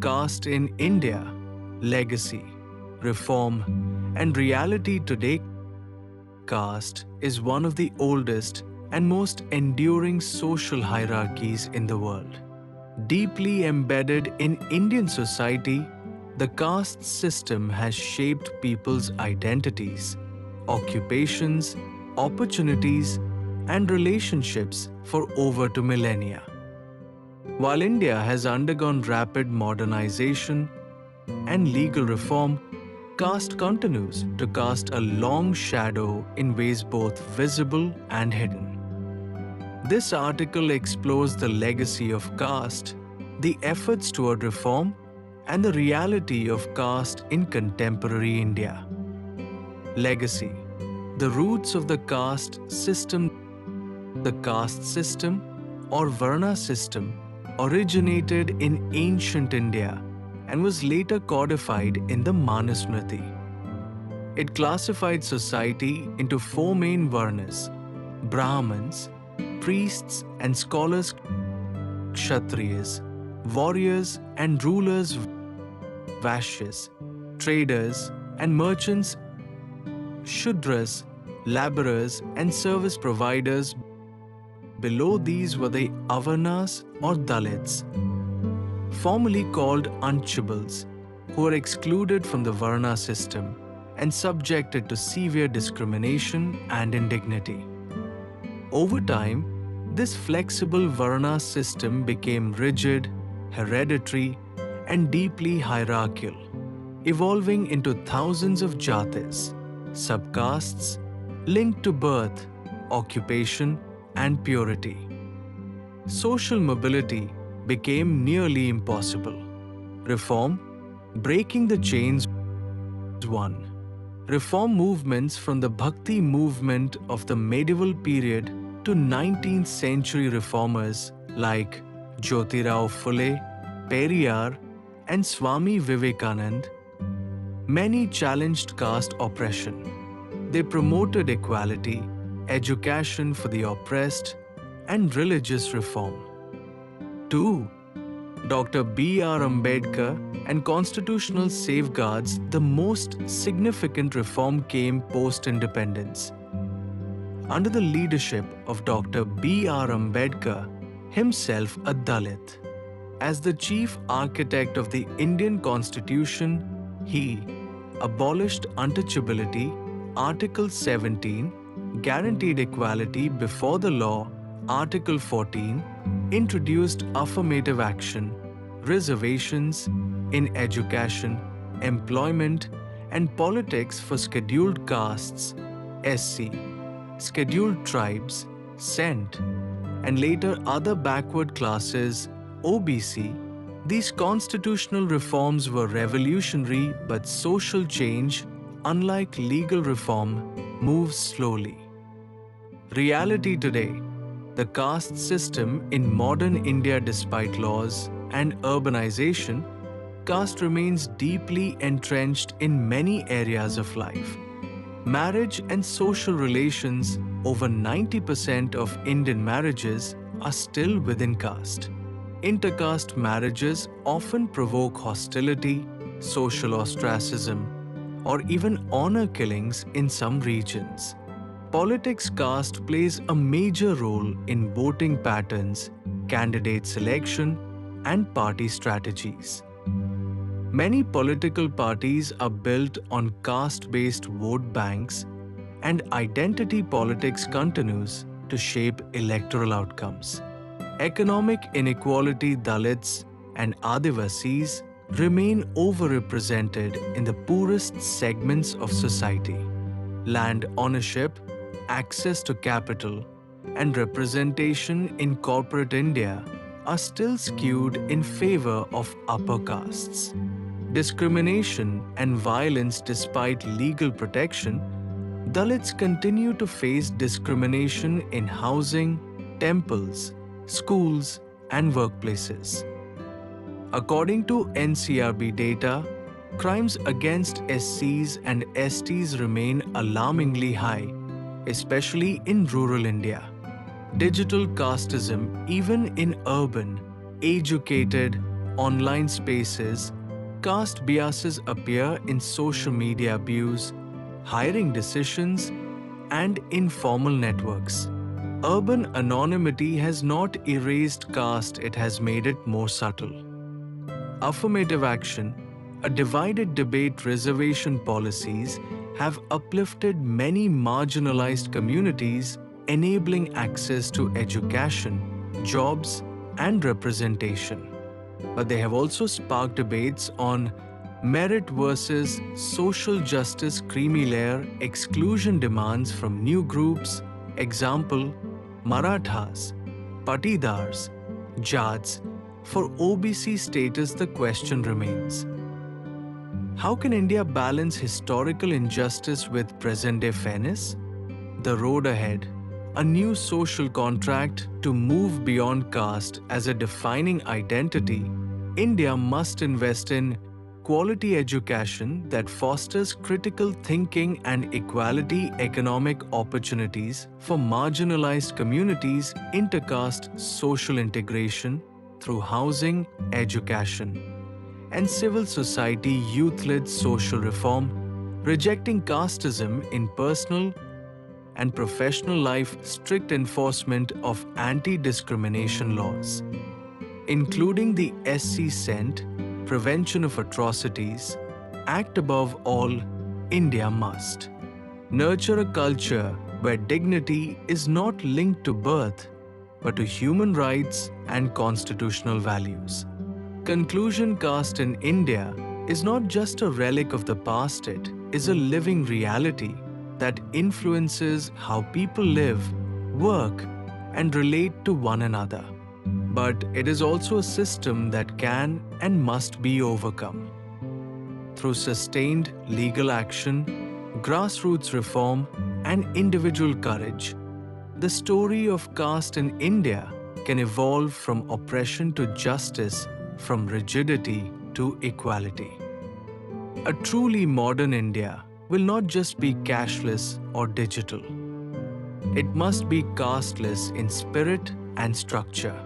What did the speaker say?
caste in India, legacy, reform, and reality today. Caste is one of the oldest and most enduring social hierarchies in the world. Deeply embedded in Indian society, the caste system has shaped people's identities, occupations, opportunities, and relationships for over 2 millennia. While India has undergone rapid modernization and legal reform, caste continues to cast a long shadow in ways both visible and hidden. This article explores the legacy of caste, the efforts toward reform, and the reality of caste in contemporary India. Legacy: the roots of the caste system. The caste system, or Varna system, originated in ancient India and was later codified in the Manusmriti. It classified society into four main Varnas: Brahmins, priests and scholars, Kshatriyas, warriors and rulers, Vaishyas, traders and merchants, Shudras, laborers and service providers. Below these were the Avarnas or Dalits, formerly called untouchables, who were excluded from the Varna system and subjected to severe discrimination and indignity. Over time, this flexible Varna system became rigid, hereditary, and deeply hierarchical, evolving into thousands of jatis, subcastes, linked to birth, occupation, and purity. Social mobility became nearly impossible. Reform: breaking the chains. 1. Reform movements from the Bhakti movement of the medieval period to 19th century reformers like Jyotirao Phule, Periyar, and Swami Vivekanand. Many challenged caste oppression. They promoted equality, education for the oppressed, and religious reform. 2. Dr. B.R. Ambedkar and constitutional safeguards. The most significant reform came post-independence. Under the leadership of Dr. B.R. Ambedkar, himself a Dalit. As the chief architect of the Indian Constitution, he abolished untouchability, Article 17, guaranteed equality before the law, Article 14, introduced affirmative action, reservations in education, employment, and politics for scheduled castes, SC, scheduled tribes, Cent, and later other backward classes, OBC. These constitutional reforms were revolutionary, but social change, unlike legal reform, moves slowly. Reality today: the caste system in modern India. Despite laws and urbanization, caste remains deeply entrenched in many areas of life. Marriage and social relations: over 90% of Indian marriages are still within caste. Intercaste marriages often provoke hostility, social ostracism, or even honor killings in some regions. Politics: caste plays a major role in voting patterns, candidate selection, and party strategies. Many political parties are built on caste-based vote banks, and identity politics continues to shape electoral outcomes. Economic inequality: Dalits and Adivasis remain overrepresented in the poorest segments of society. Land ownership, access to capital, and representation in corporate India are still skewed in favor of upper castes. Discrimination and violence: despite legal protection, Dalits continue to face discrimination in housing, temples, schools, and workplaces. According to NCRB data, crimes against SCs and STs remain alarmingly high, especially in rural India. Digital casteism: even in urban, educated, online spaces, caste biases appear in social media abuse, hiring decisions, and informal networks. Urban anonymity has not erased caste, it has made it more subtle. Affirmative action, a divided debate reservation policies have uplifted many marginalized communities, enabling access to education, jobs, and representation. But they have also sparked debates on merit versus social justice creamy layer exclusion demands from new groups, example, Marathas, Patidars, Jats. For OBC status, the question remains: how can India balance historical injustice with present-day fairness? The road ahead, a new social contract to move beyond caste as a defining identity. India must invest in quality education that fosters critical thinking and equality economic opportunities for marginalized communities, intercaste social integration through housing, education, and civil society youth-led social reform, rejecting casteism in personal and professional life, strict enforcement of anti-discrimination laws, including the SC Cent, prevention of atrocities. Act above all, India must nurture a culture where dignity is not linked to birth, but to human rights and constitutional values. Conclusion: caste in India is not just a relic of the past, it is a living reality that influences how people live, work, and relate to one another. But it is also a system that can and must be overcome. Through sustained legal action, grassroots reform, and individual courage, the story of caste in India can evolve from oppression to justice, from rigidity to equality. A truly modern India will not just be cashless or digital. It must be casteless in spirit and structure.